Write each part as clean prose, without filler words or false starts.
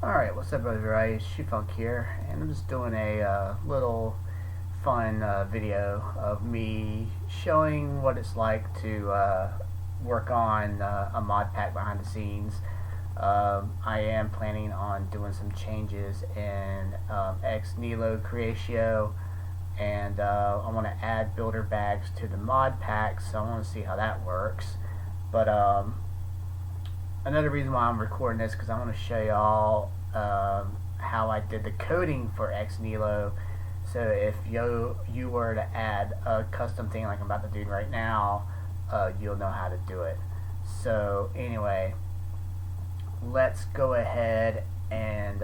Alright, what's up everybody, it's ShuFactory here, and I'm just doing a little fun video of me showing what it's like to work on a mod pack behind the scenes. I am planning on doing some changes in nihlo Creatio, and I want to add builder bags to the mod pack, so I want to see how that works. But another reason why I'm recording this because I want to show y'all how I did the coding for nihlo. So if you were to add a custom thing like I'm about to do right now, you'll know how to do it. So anyway, let's go ahead and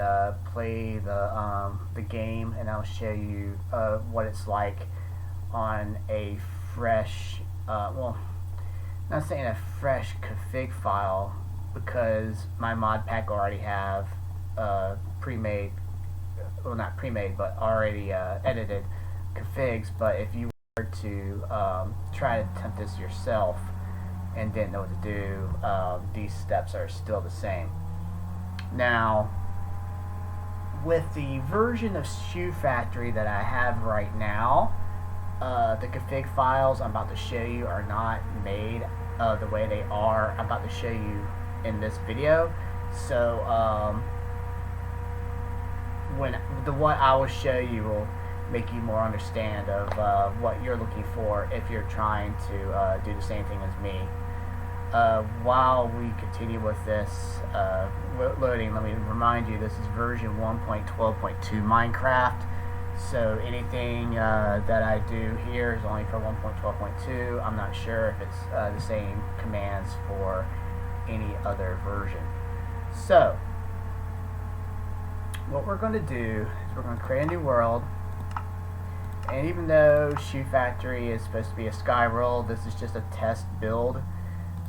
play the game, and I'll show you what it's like on a fresh, well, not saying a fresh config file, because my mod pack already have pre-made, well, not pre-made, but already edited configs. But if you were to try to attempt this yourself and didn't know what to do, these steps are still the same. Now, with the version of ShuFactory that I have right now, the config files I'm about to show you are not made the way they are I'm about to show you in this video. So what I will show you will make you more understand of what you're looking for if you're trying to do the same thing as me. While we continue with this loading, let me remind you, this is version 1.12.2 Minecraft. So anything that I do here is only for 1.12.2. I'm not sure if it's the same commands for any other version. So what we're going to do is we're going to create a new world, and even though ShuFactory is supposed to be a sky world, this is just a test build.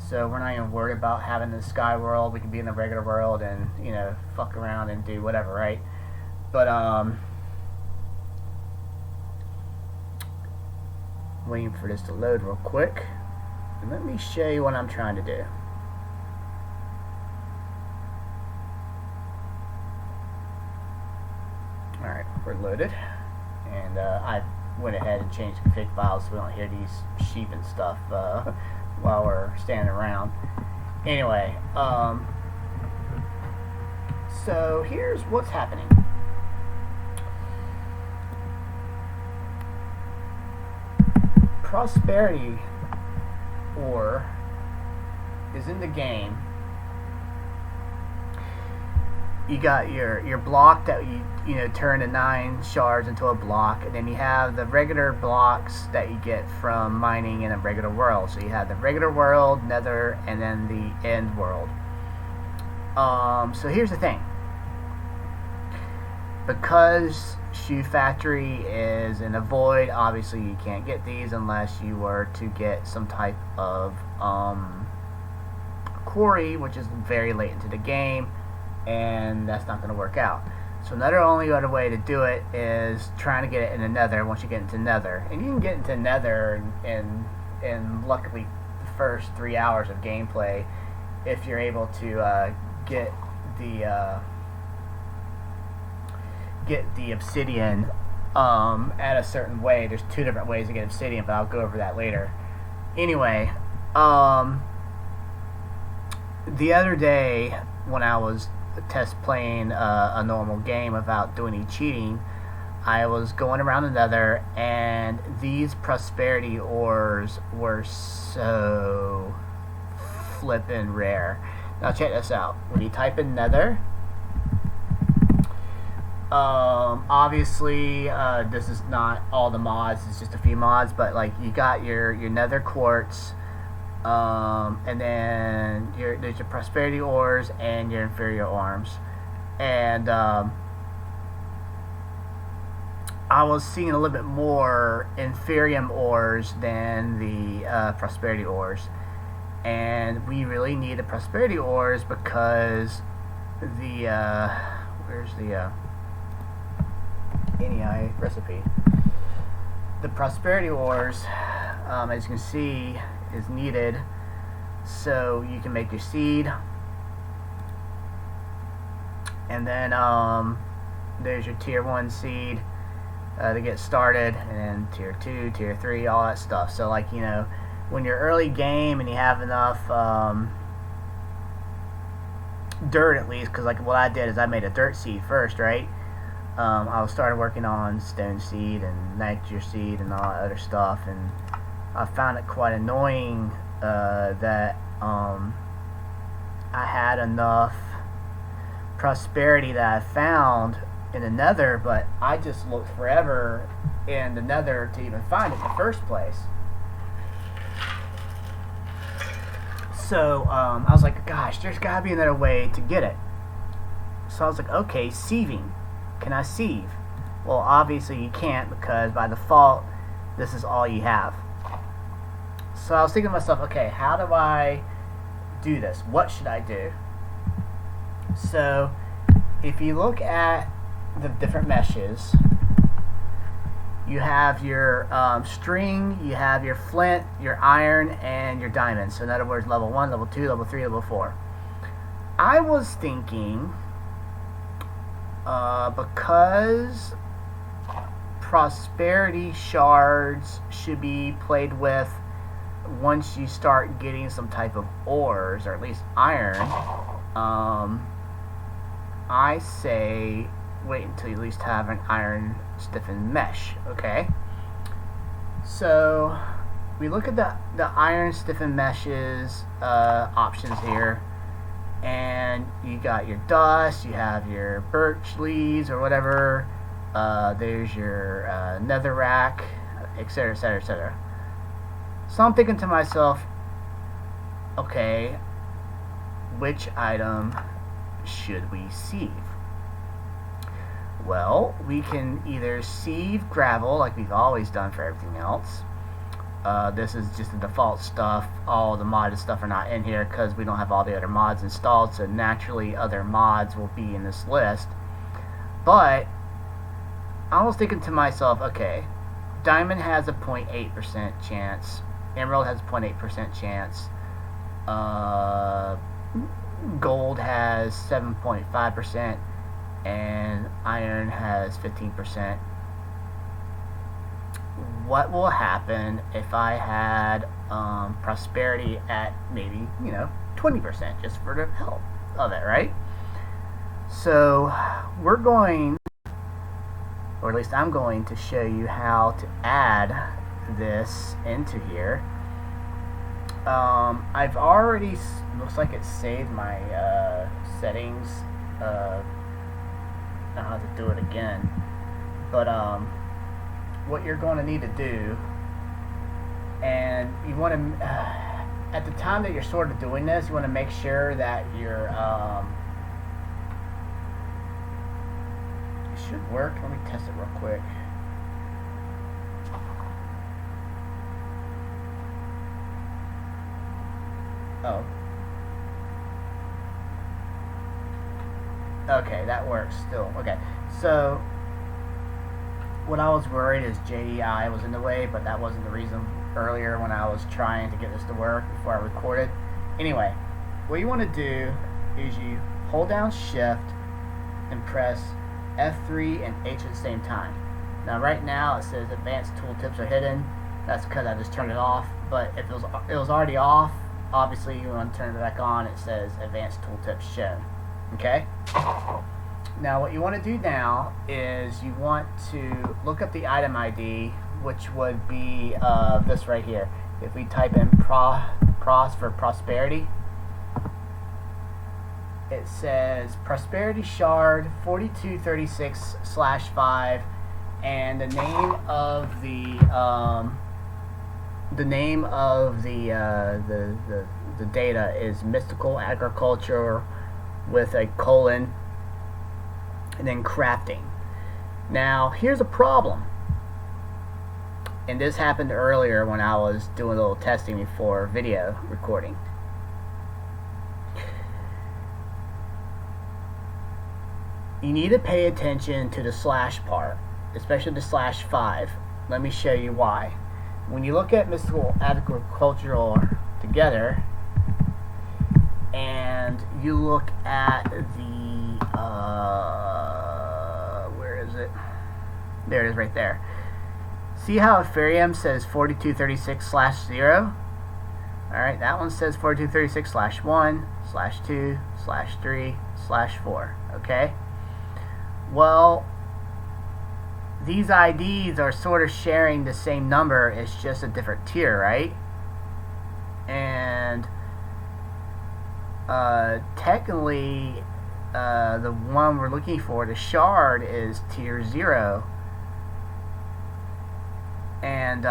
So we're not even worried about having the sky world. We can be in the regular world and, you know, fuck around and do whatever, right? But waiting for this to load real quick, and let me show you what I'm trying to do. Alright, we're loaded, and I went ahead and changed the config files so we don't hear these sheep and stuff while we're standing around. Anyway, so here's what's happening. Prosperity ore is in the game. You got your block that you know turn the 9 shards into a block, and then you have the regular blocks that you get from mining in a regular world. So you have the regular world, nether, and then the end world. So here's the thing. Because ShuFactory is in a void, obviously you can't get these unless you were to get some type of quarry, which is very late into the game, and that's not going to work out. So another only other way to do it is trying to get it in the nether. Once you get into nether, and you can get into nether in luckily the first 3 hours of gameplay, if you're able to get the obsidian at a certain way. There's 2 different ways to get obsidian, but I'll go over that later. Anyway, the other day when I was test playing a normal game without doing any cheating, I was going around the nether, and these prosperity ores were so flippin' rare. Now check this out. When you type in nether, obviously this is not all the mods, it's just a few mods, but like you got your nether quartz, and then there's your prosperity ores and your inferior arms, and I was seeing a little bit more inferior ores than the prosperity ores, and we really need the prosperity ores because the where's the NEI recipe. The prosperity ores, as you can see, is needed so you can make your seed, and then there's your tier 1 seed to get started, and then tier 2, tier 3, all that stuff. So like, you know, when you're early game and you have enough dirt, at least, because like what I did is I made a dirt seed first, right? I started working on stone seed and nitrogen seed and all that other stuff, and I found it quite annoying that I had enough prosperity that I found in the nether, but I just looked forever in the nether to even find it in the first place. So I was like, gosh, there's gotta be another way to get it. So I was like, okay, sieving. Can I sieve? Well, obviously you can't, because by default this is all you have. So I was thinking to myself, okay, how do I do this? What should I do? So if you look at the different meshes, you have your string, you have your flint, your iron, and your diamond. So in other words, level 1, level 2, level 3, level 4. I was thinking, because prosperity shards should be played with once you start getting some type of ores, or at least iron, I say wait until you at least have an iron stiffened mesh. Okay, so we look at the iron stiffened meshes options here, and you got your dust, you have your birch leaves or whatever, there's your netherrack, etc, etc, etc. So I'm thinking to myself, okay, which item should we sieve? Well, we can either sieve gravel like we've always done for everything else. This is just the default stuff. All the modded stuff are not in here because we don't have all the other mods installed, so naturally other mods will be in this list. But I was thinking to myself, okay, diamond has a 0.8% chance, emerald has a 0.8% chance, gold has 7.5%, and iron has 15%. What will happen if I had prosperity at maybe, 20%, just for the help of it, right? So we're going, or at least I'm going to show you how to add this into here. I've already, looks like it saved my settings. I don't have to do it again, but what you're going to need to do, and you want to at the time that you're sort of doing this, you want to make sure that your it should work. Let me test it real quick. Oh. Okay, that works still. Okay, so what I was worried is JDI was in the way, but that wasn't the reason earlier when I was trying to get this to work before I recorded. Anyway, what you want to do is you hold down Shift and press F3 and H at the same time. Now right now it says advanced tooltips are hidden. That's because I just turned it off, but if it was already off, obviously you want to turn it back on. It says advanced tooltips shown. Okay? Now what you want to do now is you want to look up the item ID, which would be this right here. If we type in pros for prosperity, it says prosperity shard 4236/5, and the name of the data is mystical agriculture with a colon and then crafting. Now here's a problem, and this happened earlier when I was doing a little testing before video recording. You need to pay attention to the slash part, especially the /5. Let me show you why. When you look at mystical agricultural together, and you look at the There it is right there. See how Ethereum says 4236/0? Alright, that one says 4236/1/2/3/4. Okay? Well, these IDs are sort of sharing the same number, it's just a different tier, right? And technically, the one we're looking for, the shard, is tier 0. And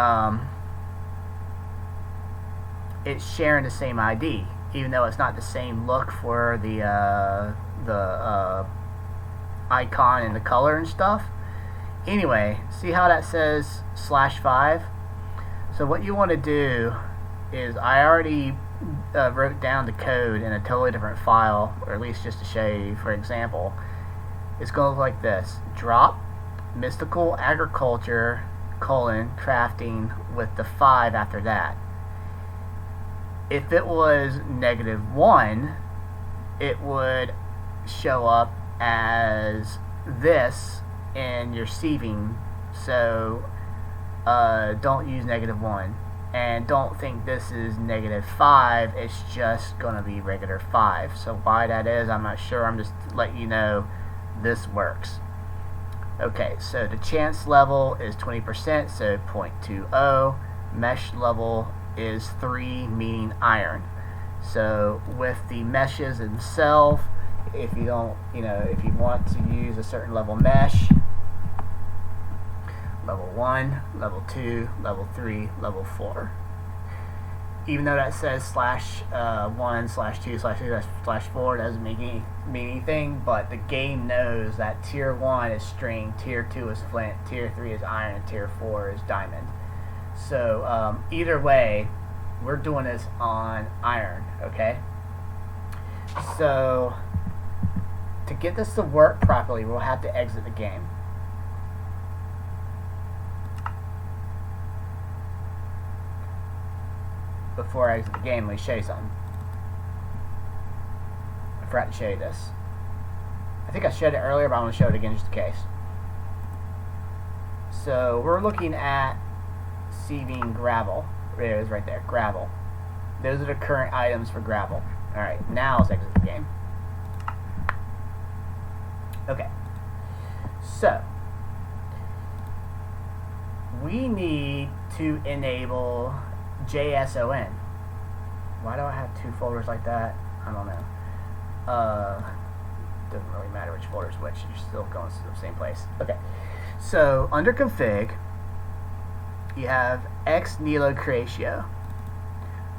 it's sharing the same ID, even though it's not the same look for the icon and the color and stuff. Anyway, see how that says /5? So what you want to do is, I already wrote down the code in a totally different file, or at least just to show you for example. It's going to look like this: drop mystical agriculture crafting with the 5 after that. If it was -1, it would show up as this in your sieving. So don't use -1, and don't think this is -5. It's just gonna be regular 5. So why that is, I'm not sure. I'm just letting you know this works. Okay, so the chance level is 20%, so 0.20. Mesh level is 3, meaning iron. So with the meshes themselves, if you don't, if you want to use a certain level mesh, level 1, level 2, level 3, level 4. Even though that says /1/2/3/4, doesn't mean anything, but the game knows that tier 1 is string, tier 2 is flint, tier 3 is iron, and tier 4 is diamond. So either way, we're doing this on iron, okay? So to get this to work properly, we'll have to exit the game. Before I exit the game, let me show you something. I forgot to show you this. I think I showed it earlier, but I want to show it again just in case. So we're looking at sieving gravel. There it is right there, gravel. Those are the current items for gravel. Alright, now let's exit the game. Okay. So we need to enable JSON. Why do I have 2 folders like that? I don't know. Doesn't really matter which folder is which. You're still going to the same place. Okay. So under config, you have X nihlo creatio.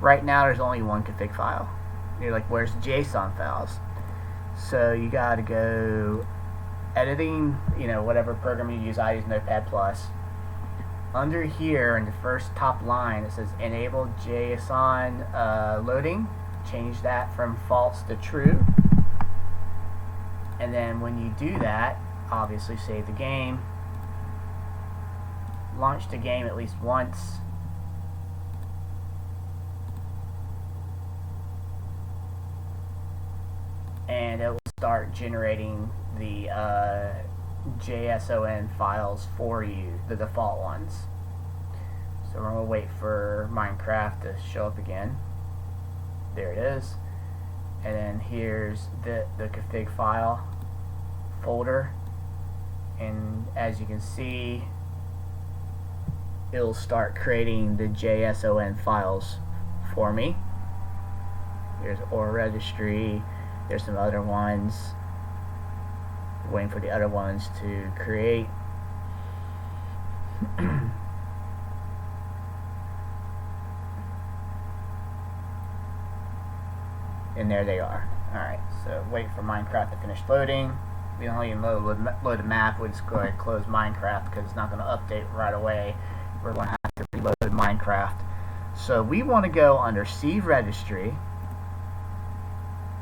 Right now, there's only one config file. You're like, where's the JSON files? So you got to go editing. Whatever program you use. I use Notepad+. Under here, in the first top line, it says enable JSON loading. Change that from false to true. And then when you do that, obviously save the game. Launch the game at least once. And it will start generating the JSON files for you, the default ones. So we're going to wait for Minecraft to show up again. There it is. And then here's the config file folder. And as you can see, it'll start creating the JSON files for me. Here's ore registry. There's some other ones. Waiting for the other ones to create. And there they are. Alright, so wait for Minecraft to finish loading. We don't even load a map. We just go ahead and close Minecraft because it's not going to update right away. We're going to have to reload Minecraft. So we want to go under sieve registry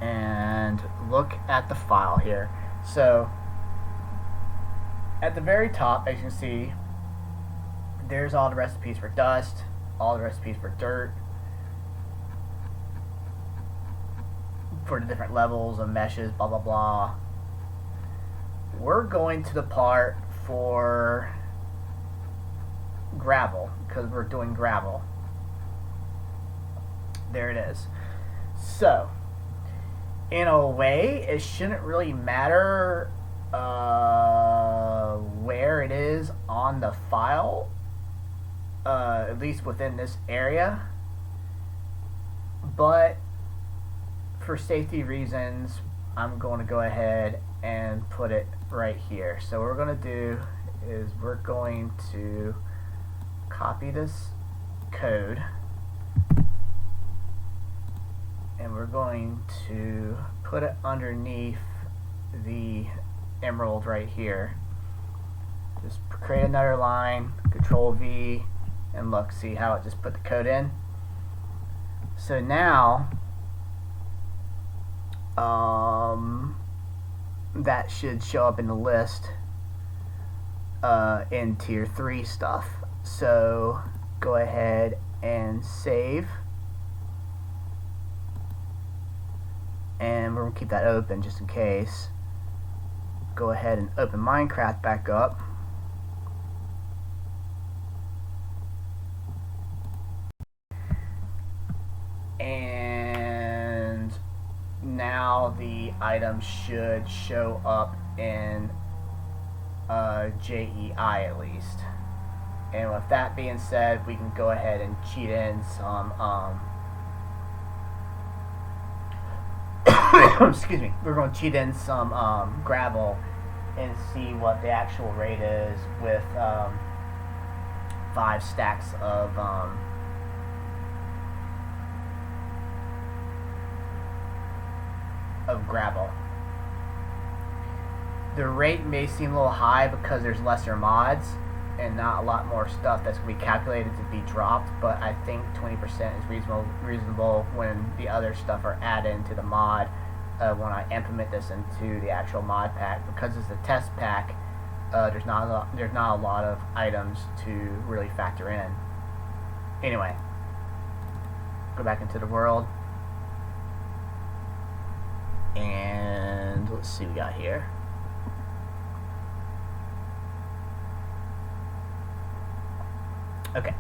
and look at the file here. So at the very top, as you can see, there's all the recipes for dust, all the recipes for dirt, for the different levels of meshes, blah blah blah. We're going to the part for gravel, because we're doing gravel. There it is. So, in a way, it shouldn't really matter where it is on the file, at least within this area. But for safety reasons, I'm going to go ahead and put it right here. So what we're going to do is we're going to copy this code, and we're going to put it underneath the emerald right here. Just create another line, Control V, and look, see how it just put the code in? So now that should show up in the list in tier 3 stuff. So go ahead and save, and we're going to keep that open just in case. Go ahead and open Minecraft back up. And now the item should show up in JEI at least. And with that being said, we can go ahead and cheat in some excuse me, we're going to cheat in some gravel and see what the actual rate is with 5 stacks of gravel. The rate may seem a little high because there's lesser mods and not a lot more stuff that's going to be calculated to be dropped, but I think 20% is reasonable when the other stuff are added into the mod when I implement this into the actual mod pack. Because it's a test pack, there's not a lot of items to really factor in. Anyway, go back into the world, and let's see what we got here. Okay,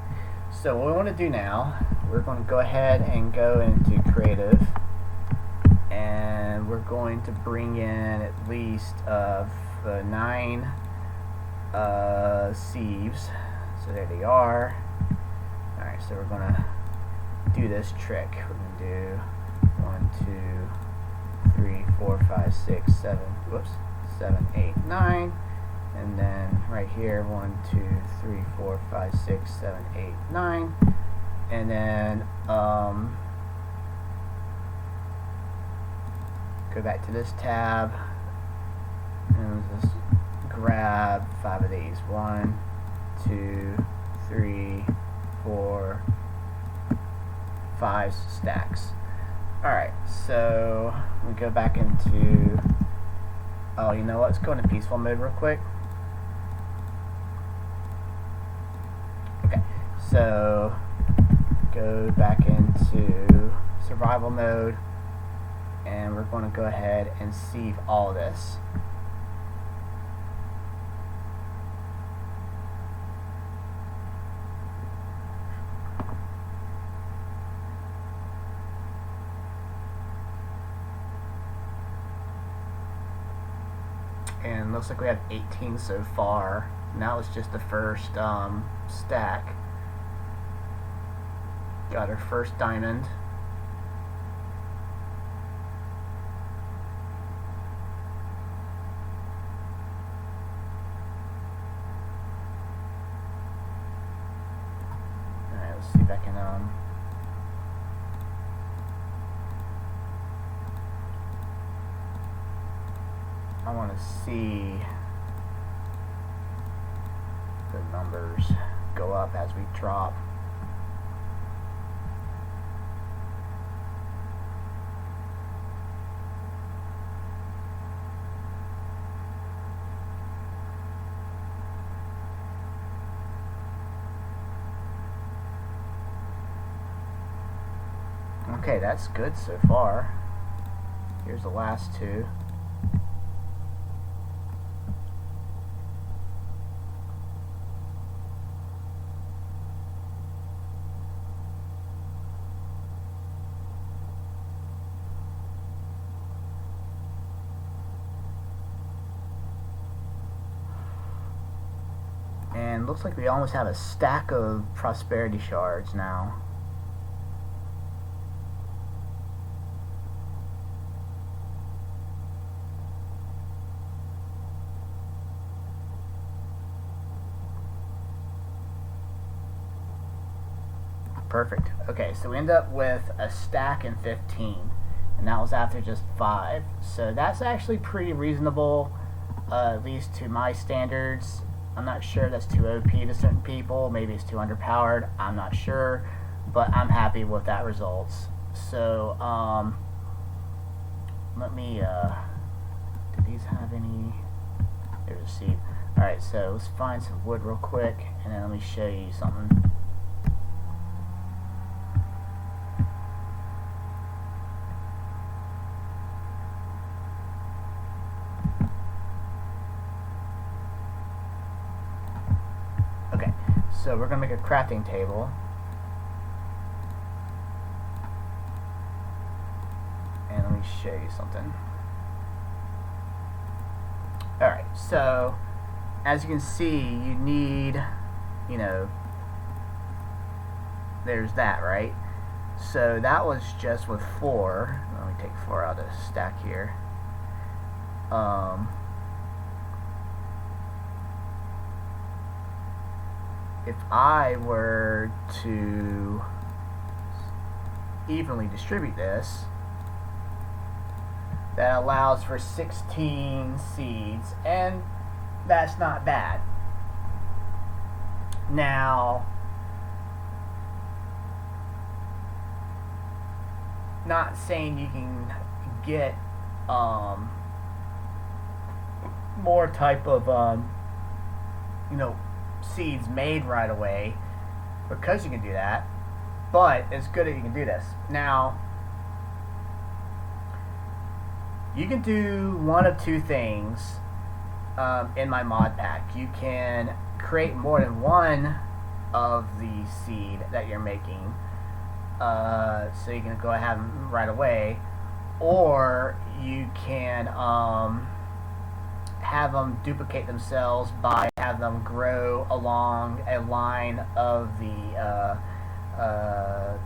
so what we want to do now, we're going to go ahead and go into creative, and we're going to bring in at least 9 sieves. So there they are. Alright, so we're going to do this trick. We're going to do 1, 2, 3, 4, 5, 6, 7, whoops, 7, 8, 9. And then right here, 1, 2, 3, 4, 5, 6, 7, 8, 9. And then go back to this tab and just grab 5 of these. 1, 2, 3, 4, 5 stacks. Alright, so we go back into, oh, you know what, let's go into peaceful mode real quick. Okay, so go back into survival mode, and we're going to go ahead and sieve all of this. And looks like we have 18 so far. Now it's just the first stack. Got our first diamond. Alright, let's see if I can I want to see the numbers go up as we drop. Okay, that's good so far. Here's the last 2. and looks like we almost have a stack of prosperity shards now. Perfect. Okay, so we end up with a stack and 15, and that was after just 5. So that's actually pretty reasonable, at least to my standards. I'm not sure that's too OP to certain people. Maybe it's too underpowered. I'm not sure, but I'm happy with that results. So let me. Do these have any? There's a seed. All right, so let's find some wood real quick, and then let me show you something. So we're going to make a crafting table. And let me show you something. Alright, so as you can see, you need, there's that, right? So that was just with 4. Let me take 4 out of the stack here. If I were to evenly distribute this, that allows for 16 seeds, and that's not bad. Now, not saying you can get more type of seeds made right away, because you can do that, but it's good that you can do this. Now, you can do one of two things in my mod pack. You can create more than one of the seed that you're making, so you can go ahead and have them right away, or you can have them duplicate themselves by have them grow along a line of the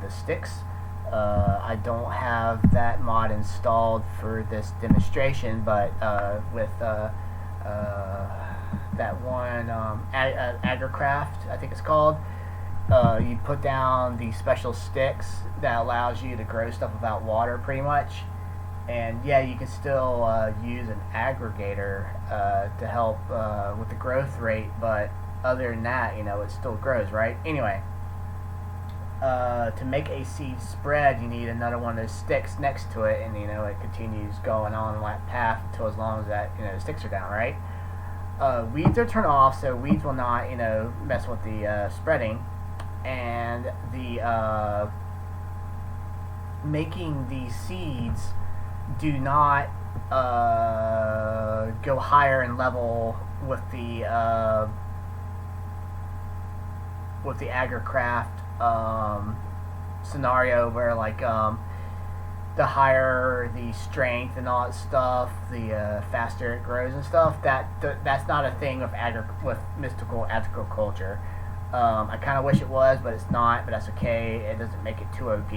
sticks. I don't have that mod installed for this demonstration, but with that one AgriCraft, I think it's called, you put down the special sticks that allows you to grow stuff without water, pretty much. And yeah, you can still use an aggregator to help with the growth rate, but other than that, it still grows, right? Anyway, to make a seed spread, you need another one of those sticks next to it, and it continues going on that path until as long as that the sticks are down, right? Weeds are turned off, so weeds will not mess with the spreading, and the making these seeds do not go higher in level with the AgriCraft scenario, where the higher the strength and all that stuff, the faster it grows and stuff. That's not a thing with mystical agriculture. I kind of wish it was, but it's not. But that's okay. It doesn't make it too OP.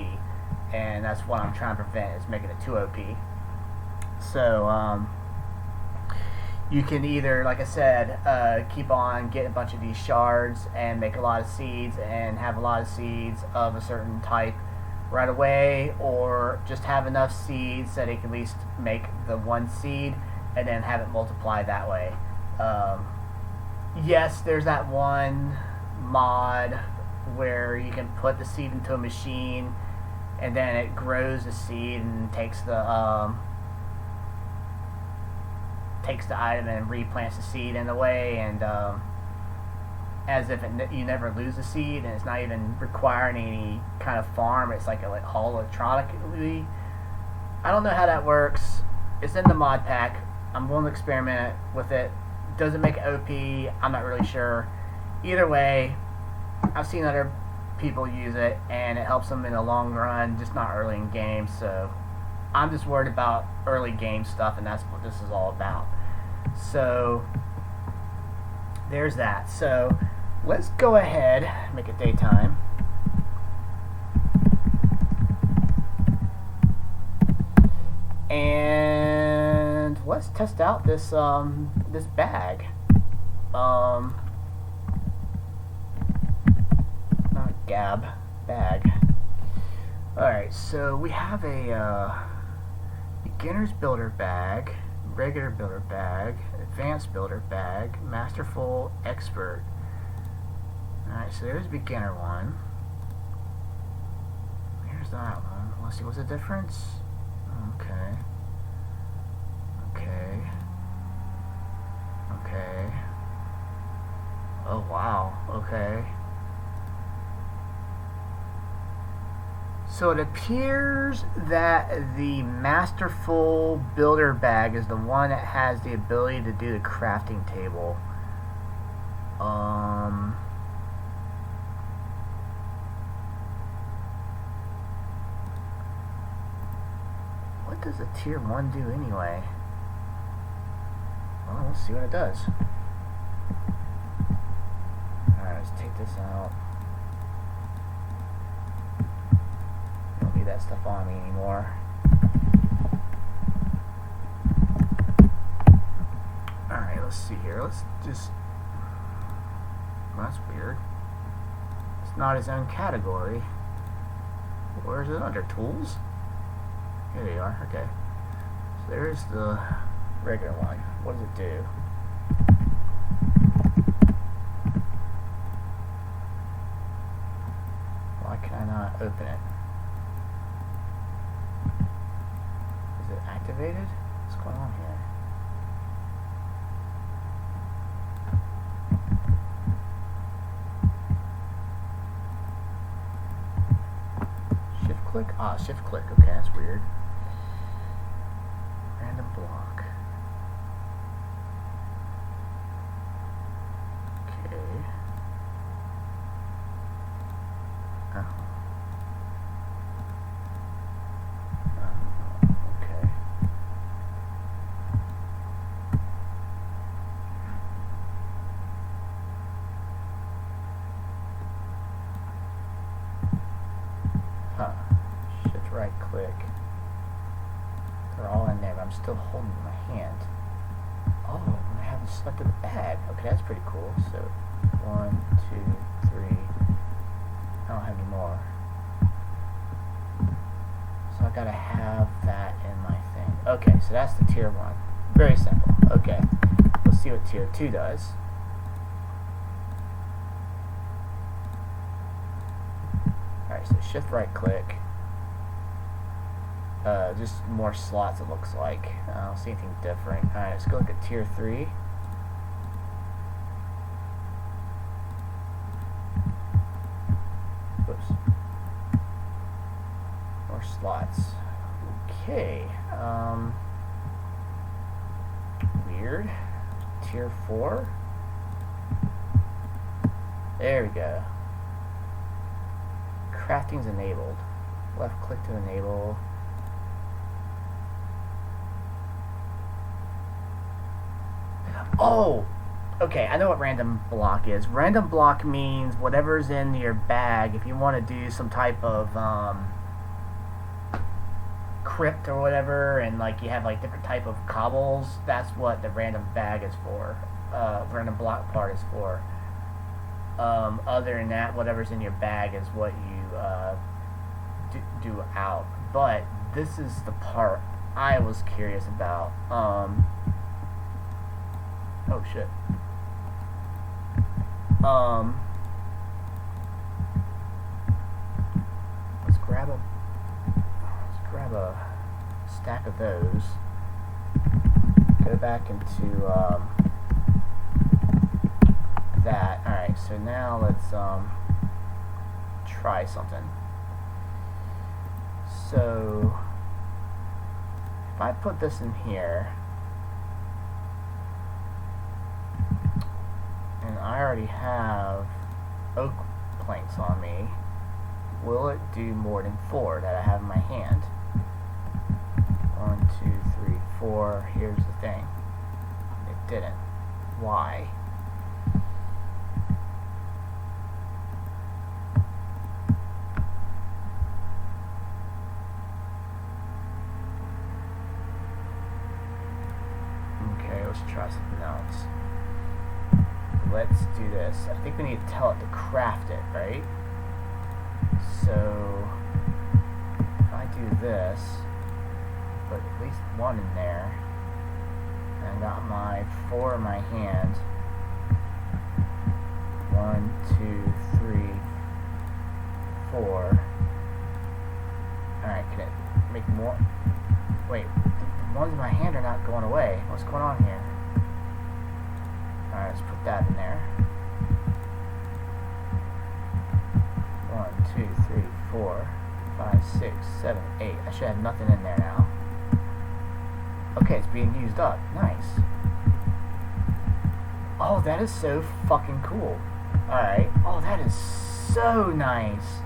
And that's what I'm trying to prevent, is making it too OP. So you can either, like I said, keep on getting a bunch of these shards and make a lot of seeds and have a lot of seeds of a certain type right away, or just have enough seeds that it can at least make the one seed and then have it multiply that way. Yes, there's that one mod where you can put the seed into a machine and then it grows the seed and takes the item and replants the seed in a way, and as if you never lose the seed, and it's not even requiring any kind of farm. It's like all electronically. I don't know how that works. It's in the mod pack. I'm willing to experiment with it. Does it make it OP? I'm not really sure. Either way, I've seen other people use it, and it helps them in the long run, just not early in game. So I'm just worried about early game stuff, and that's what this is all about. So there's that. So let's go ahead, make it daytime. And let's test out this this bag. Not Gab, bag. Alright, so we have a beginner's builder bag, regular builder bag, advanced builder bag, masterful, expert. Alright, so there's beginner one. Here's that one. Let's see, what's the difference? Okay. Okay. Okay. Oh wow, okay. So it appears that the masterful builder bag is the one that has the ability to do the crafting table. What does a tier 1 do anyway? Well, let's see what it does. Alright, let's take this out. Don't need that stuff on me anymore. Alright, let's see here. Let's just... Well, that's weird. It's not its own category. Where is it under? Tools? Here they are, okay. So there's the regular one. What does it do? Why can I not open it? Is it activated? What's going on here? Shift click? Ah, shift click. Okay, that's weird. Random block. Okay. Oh. Okay. Huh. Shift right click. They're all in there, but I'm still holding my hand. Oh, I haven't selected the bag. Okay, that's pretty cool. So, 1, 2, 3. I don't have any more. So I gotta have that in my thing. Okay, so that's the tier 1. Very simple. Okay, let's see what tier 2 does. Alright, so shift right click. Just more slots it looks like. I don't see anything different. Alright, let's go look at tier 3. Whoops. More slots. Okay. Weird. Tier 4. There we go. Crafting's enabled. Left click to enable. Oh! Okay, I know what random block is. Random block means whatever's in your bag, if you want to do some type of crypt or whatever, and like you have like different type of cobbles, that's what the random bag is for. Random block part is for. Other than that, whatever's in your bag is what you do out. But this is the part I was curious about. Oh shit. Let's grab a stack of those. Go back into that. Alright, so now let's try something. So if I put this in here, and I already have oak planks on me, will it do more than 4 that I have in my hand? 1, 2, 3, 4. Here's the thing. It didn't. Why? try something else. Let's do this. I think we need to tell it to craft it, right? So if I do this, put at least one in there, and I got my 4 in my hand. 1, 2, 3, 4. Alright, can it make more? Wait, the ones in my hand are not going away. What's going on here? Alright, let's put that in there. 1, 2, 3, 4, 5, 6, 7, 8. I should have nothing in there now. Okay, it's being used up. Nice. Oh, that is so fucking cool. Alright. Oh, that is so nice.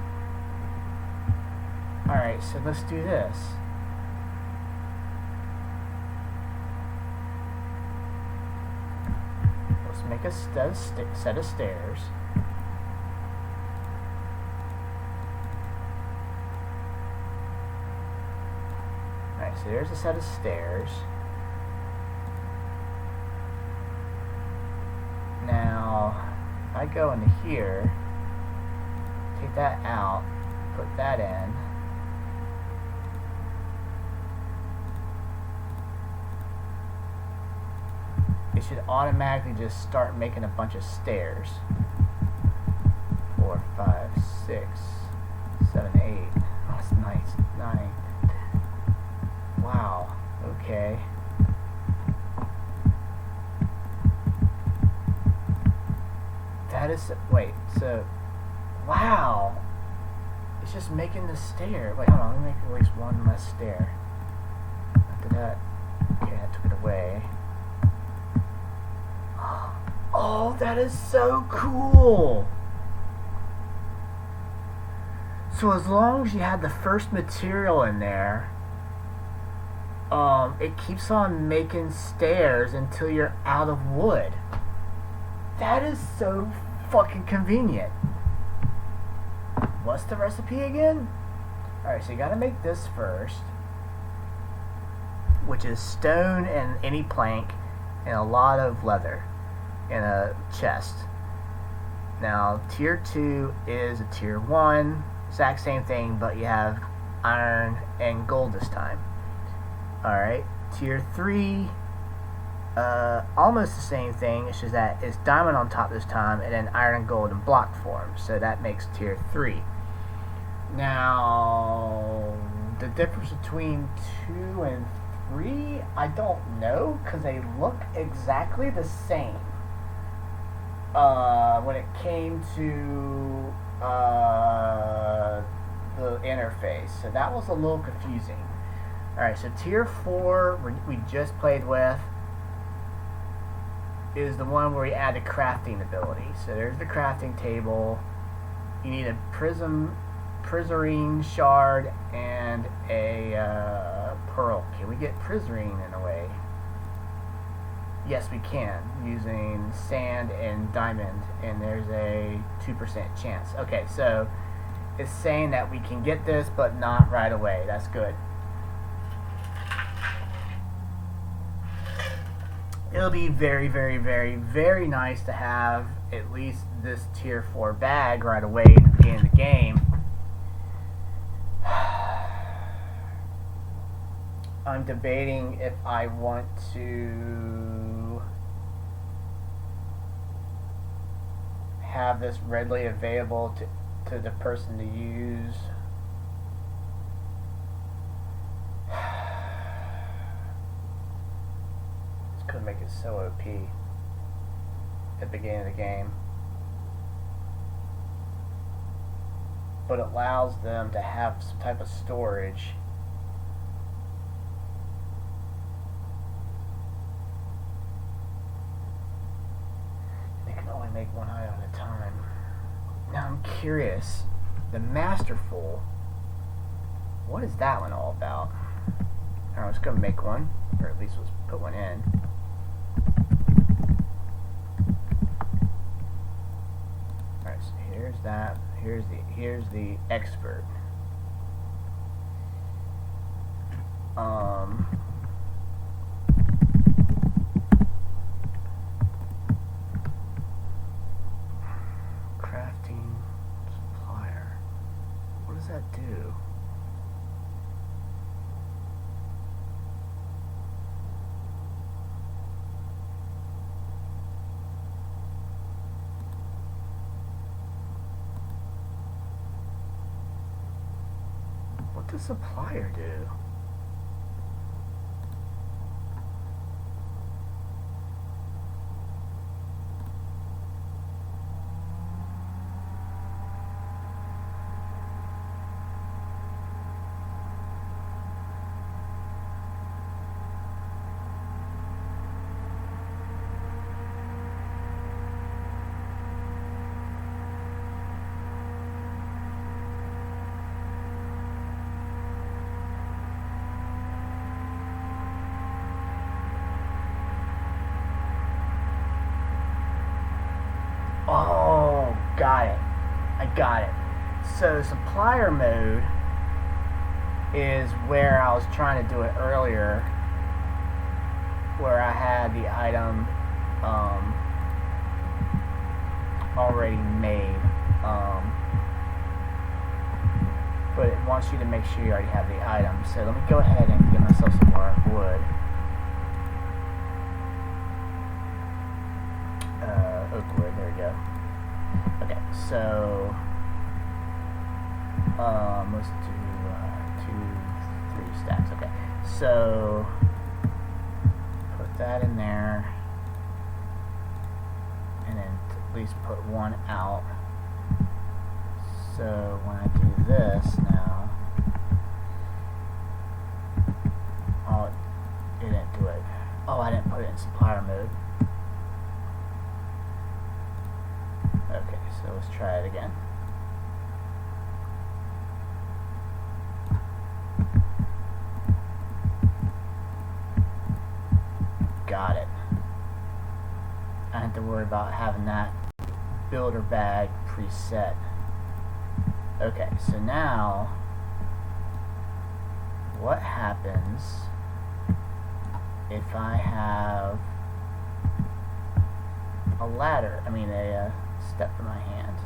Alright, so let's do this. Let's make a set of stairs. Alright, so there's a set of stairs. Now, if I go into here, take that out, put that in. It should automatically just start making a bunch of stairs. 4, 5, 6, 7, 8. Oh, that's nice. 9. Wow. Okay. That is... Wait, so... Wow! It's just making the stair. Wait, hold on. Let me make at least one less stair. After that... Okay, I took it away. Oh, that is so cool! So as long as you have the first material in there, it keeps on making stairs until you're out of wood. That is so fucking convenient. What's the recipe again? Alright, so you gotta make this first, which is stone and any plank and a lot of leather in a chest. Now, tier 2 is a tier 1, exact same thing, but you have iron and gold this time. Alright, tier 3, almost the same thing, it's just that it's diamond on top this time, and then iron and gold in block form, so that makes tier 3. Now, the difference between 2 and 3, I don't know, because they look exactly the same. When it came to the interface, so that was a little confusing. Alright, so tier 4 we just played with is the one where we add the crafting ability. So there's the crafting table. You need a prismarine shard and a pearl. Can we get prismarine in a way? Yes, we can, using sand and diamond, and there's a 2% chance. Okay, so it's saying that we can get this, but not right away. That's good. It'll be very, very, very, very nice to have at least this tier 4 bag right away at the beginning of the game. I'm debating if I want to have this readily available to the person to use. This could make it so OP at the beginning of the game. But it allows them to have some type of storage. Make one item at a time. Now I'm curious, the Masterful, what is that one all about? Alright, let's go make one, or at least let's put one in. Alright, so here's that. Here's the expert. does supplier do? Oh, got it. I got it. So supplier mode is where I was trying to do it earlier, where I had the item already made, but it wants you to make sure you already have the item. So let me go ahead and get myself some more wood. Oak wood, there we go. Okay, so let's do 2, 3 stacks. Okay, so put that in there, and then at least put one out. So when I do this now, oh, it didn't do it. Oh, I didn't put it in supplier mode. Okay, so let's try it again. Got it. I don't have to worry about having that builder bag preset. Okay, so now what happens if I have a ladder, a step for my hand?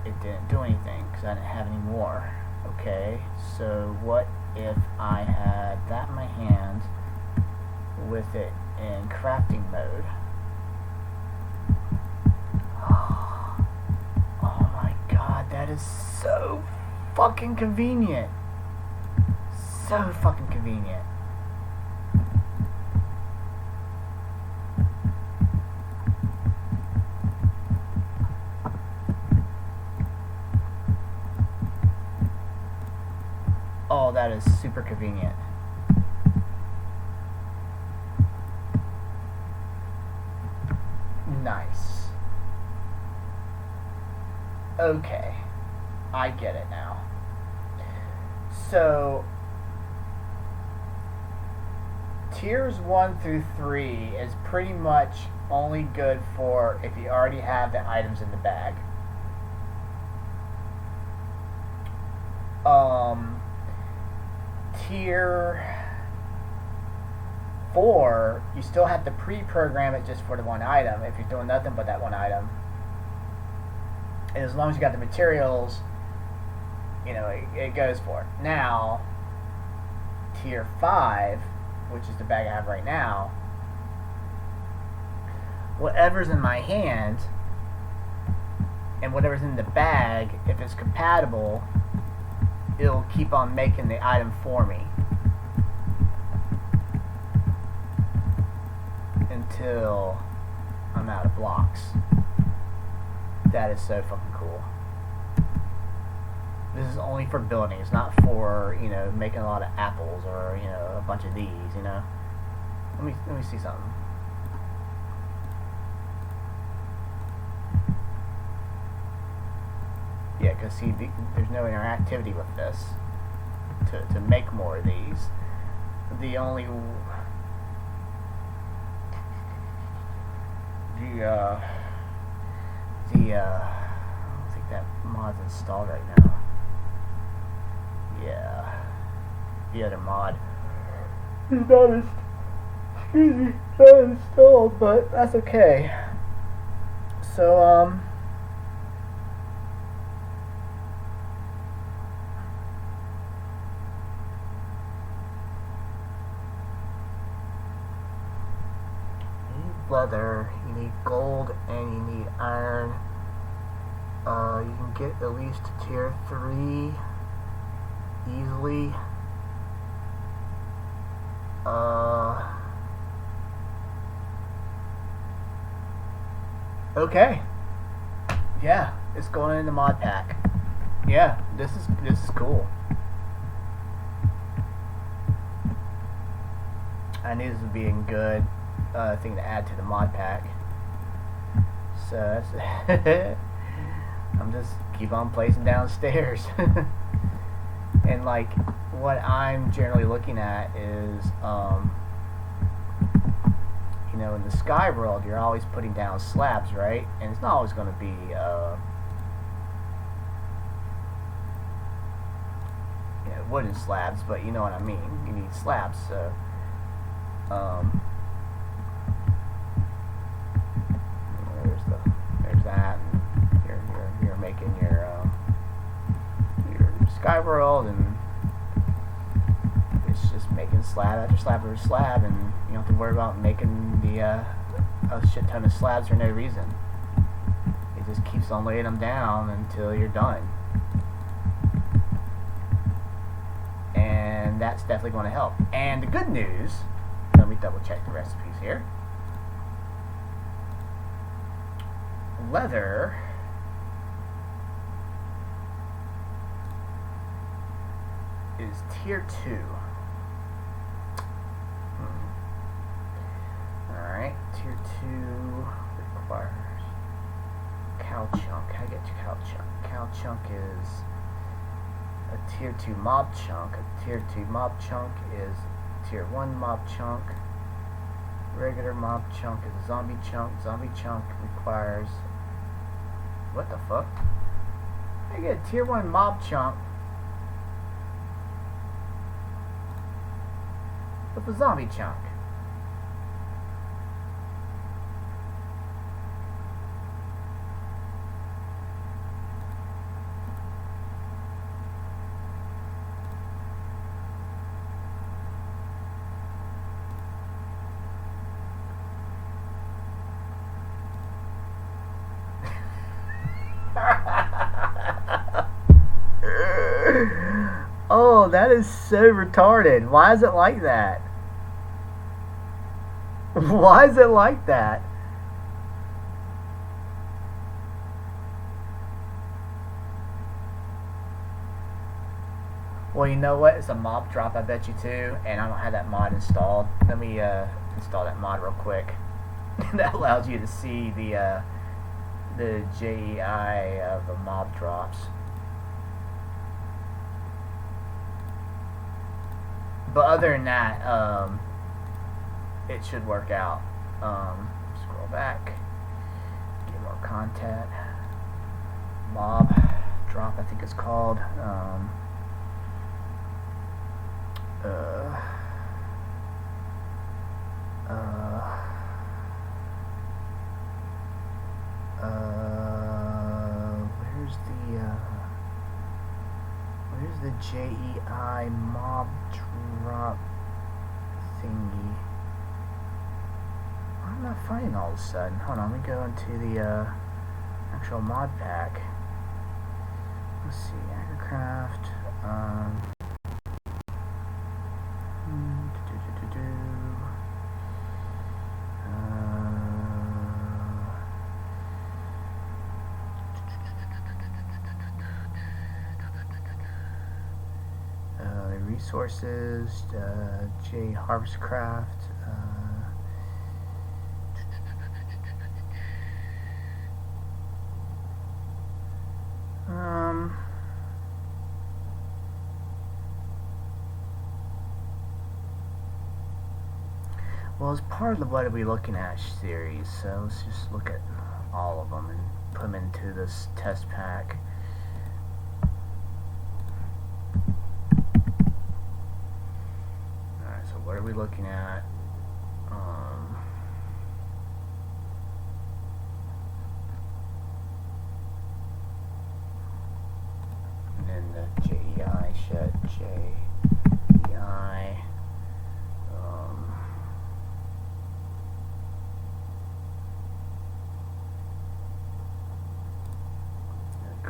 It didn't do anything because I didn't have any more. Okay, so what if I had that in my hand with it in crafting mode? Oh my god, that is so fucking convenient. So fucking convenient. Oh, that is super convenient. Nice. Okay, I get it now. So tiers 1 through 3 is pretty much only good for if you already have the items in the bag. Tier 4, you still have to pre-program it just for the one item if you're doing nothing but that one item. And as long as you got the materials, it goes for it. Now, tier 5, which is the bag I have right now, whatever's in my hand and whatever's in the bag, if it's compatible, it'll keep on making the item for me until I'm out of blocks. That is so fucking cool. This is only for building. It's not for, making a lot of apples or, a bunch of these, Let me see something. Yeah, because see, there's no interactivity with this to make more of these. The only I don't think that mod's installed right now. Yeah, the other mod is not installed, but that's okay. So leather, you need gold, and you need iron. You can get at least to tier 3 easily. Okay. Yeah, it's going into modpack. Yeah, this is cool. I knew this would be a good thing to add to the modpack. So that's I'm just keep on placing downstairs. And like what I'm generally looking at is you know, in the sky world you're always putting down slabs, right? And it's not always going to be you know, wooden slabs, but you know what I mean. You need slabs, so there's that, and you're making your sky world, and it's just making slab after slab after slab, and you don't have to worry about making the a shit ton of slabs for no reason. It just keeps on laying them down until you're done, and that's definitely going to help. And the good news, let me double check the recipes here. Leather is tier 2. Alright, tier 2 requires cow chunk. How do I get to cow chunk? Cow chunk is a tier 2 mob chunk. A tier 2 mob chunk is tier 1 mob chunk. Regular mob chunk is a zombie chunk. Zombie chunk requires... What the fuck? I get a tier 1 mob chunk with a zombie chunk. Oh, that is so retarded. Why is it like that? Why is it like that? Well, you know what? It's a mob drop, I bet you too, and I don't have that mod installed. Let me install that mod real quick. That allows you to see the JEI of the mob drops. But other than that, it should work out. Scroll back, get more content. Mob drop, I think it's called. Where's the JEI mob drop thingy? I'm not finding all of a sudden. Hold on, let me go into the actual mod pack. Let's see, Agricraft. Resources, J Harvestcraft. Well, as part of the What Are We Looking At series, so let's just look at all of them and put them into this test pack. Alright, so what are we looking at? And then the JEI shed, JEI.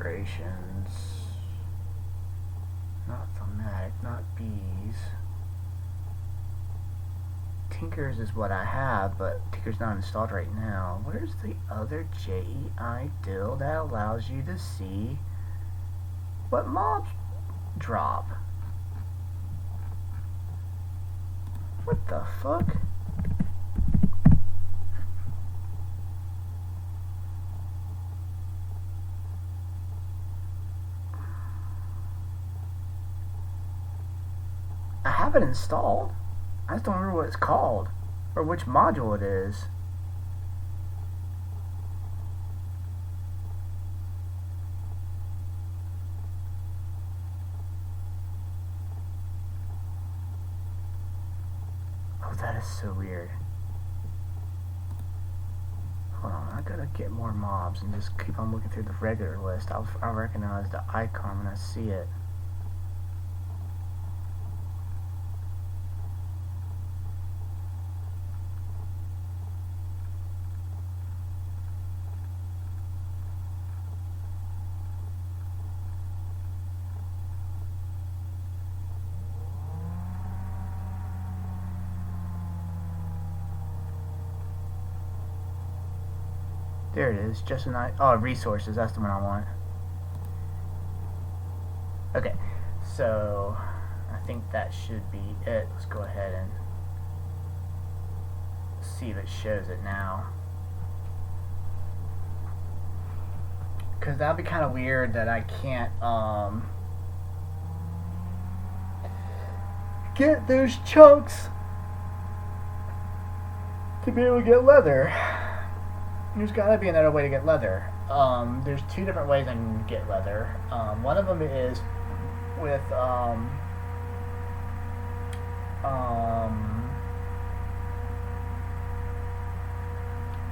decorations. Not thematic, not bees. Tinkers is what I have, but Tinker's not installed right now. Where's the other JEI dill that allows you to see what mobs drop? What the fuck? I have it installed. I just don't remember what it's called or which module it is. Oh, that is so weird. Hold on, I gotta get more mobs and just keep on looking through the regular list. I'll recognize the icon when I see it. There it is, just an resources, that's the one I want. Okay, so I think that should be it. Let's go ahead and see if it shows it now. Because that'd be kind of weird that I can't get those chunks to be able to get leather. There's gotta be another way to get leather. There's two different ways I can get leather. One of them is with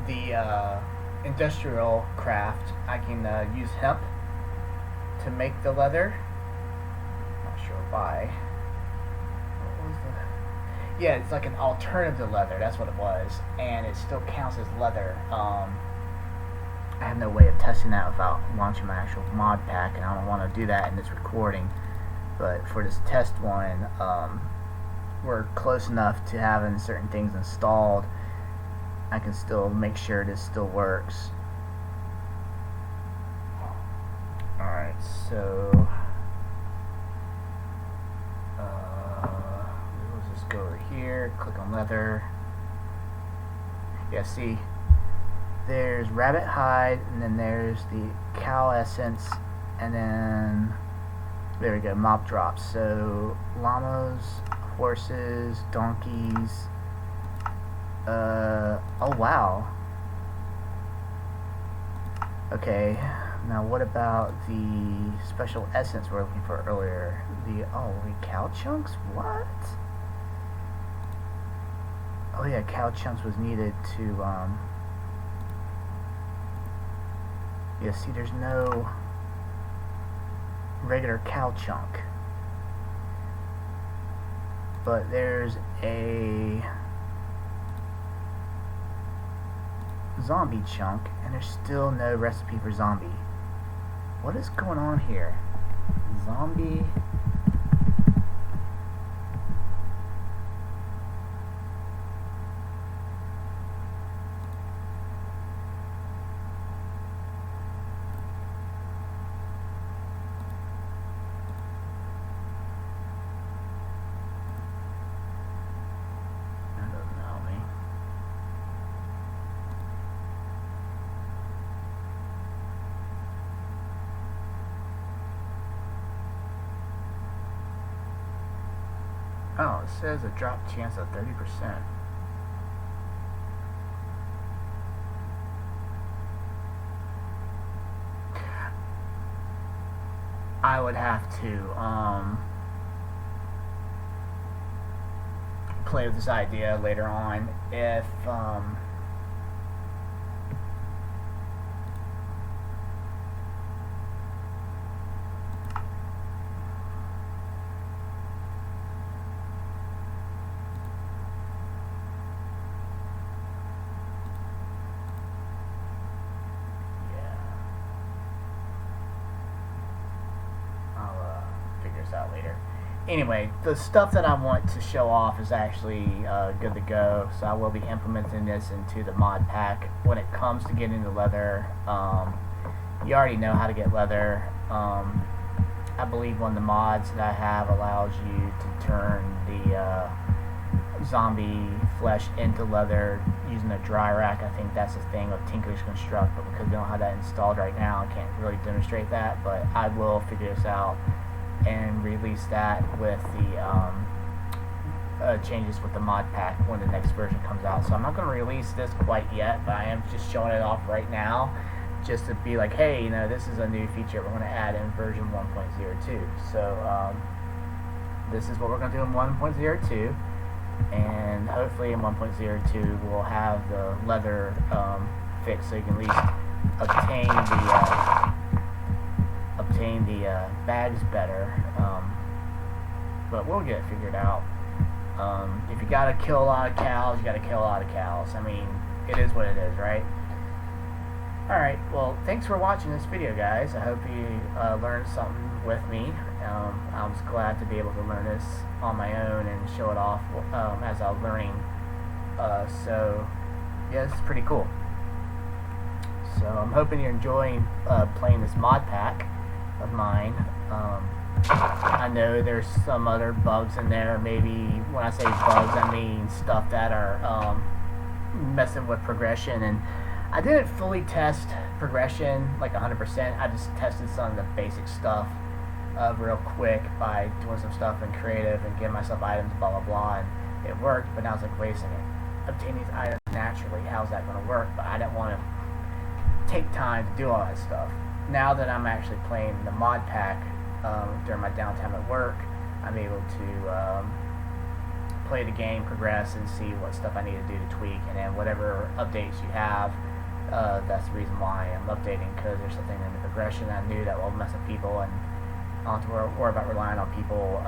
the industrial craft. I can use hemp to make the leather. Not sure why. What was the... Yeah, it's like an alternative to leather. That's what it was, and it still counts as leather. I have no way of testing that without launching my actual mod pack, and I don't want to do that in this recording. But for this test one, we're close enough to having certain things installed. I can still make sure this still works. Alright, so let's just go over here, click on leather. Yeah, see, there's rabbit hide, and then there's the cow essence, and then there we go, mob drops. So llamas, horses, donkeys. Oh wow. Okay, now what about the special essence we're looking for earlier? The cow chunks? What? Oh yeah, cow chunks was needed to yeah, see, there's no regular cow chunk, but there's a zombie chunk, and there's still no recipe for zombie. What is going on here? Zombie. Oh, it says a drop chance of 30%. I would have to play with this idea later on if out later. Anyway, the stuff that I want to show off is actually good to go, so I will be implementing this into the mod pack. When it comes to getting the leather, you already know how to get leather. I believe one of the mods that I have allows you to turn the zombie flesh into leather using a dry rack. I think that's the thing of Tinker's Construct, but because we don't have that installed right now, I can't really demonstrate that, but I will figure this out and release that with the changes with the mod pack when the next version comes out. So I'm not going to release this quite yet, but I am just showing it off right now just to be like, hey, you know, this is a new feature we're going to add in version 1.02. So this is what we're going to do in 1.02, and hopefully in 1.02 we'll have the leather fixed so you can at least obtain the bags better, but we'll get it figured out. If you gotta kill a lot of cows, you gotta kill a lot of cows. I mean, it is what it is, right? Alright, well, thanks for watching this video, guys. I hope you learned something with me. I was glad to be able to learn this on my own and show it off as I was learning. So, yeah, this is pretty cool. So I'm hoping you're enjoying playing this mod pack of mine. I know there's some other bugs in there. Maybe when I say bugs, I mean stuff that are messing with progression. And I didn't fully test progression like 100%. I just tested some of the basic stuff real quick by doing some stuff in creative and getting myself items, blah blah blah, and it worked. But now I was like, wait a second, obtain these items naturally. How's that going to work? But I didn't want to take time to do all that stuff. Now that I'm actually playing the mod pack during my downtime at work, I'm able to play the game, progress, and see what stuff I need to do to tweak, and then whatever updates you have, that's the reason why I'm updating, because there's something in the progression I knew that will mess with people, and I don't have to worry about relying on people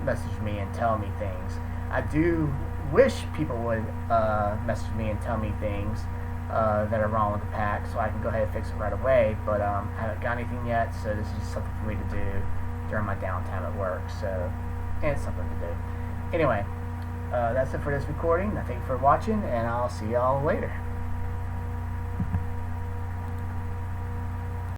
message me and tell me things. I do wish people would message me and tell me things that are wrong with the pack, so I can go ahead and fix it right away, but I haven't got anything yet, so this is just something for me to do during my downtime at work, so, and it's something to do. Anyway, that's it for this recording. I thank you for watching, and I'll see y'all later.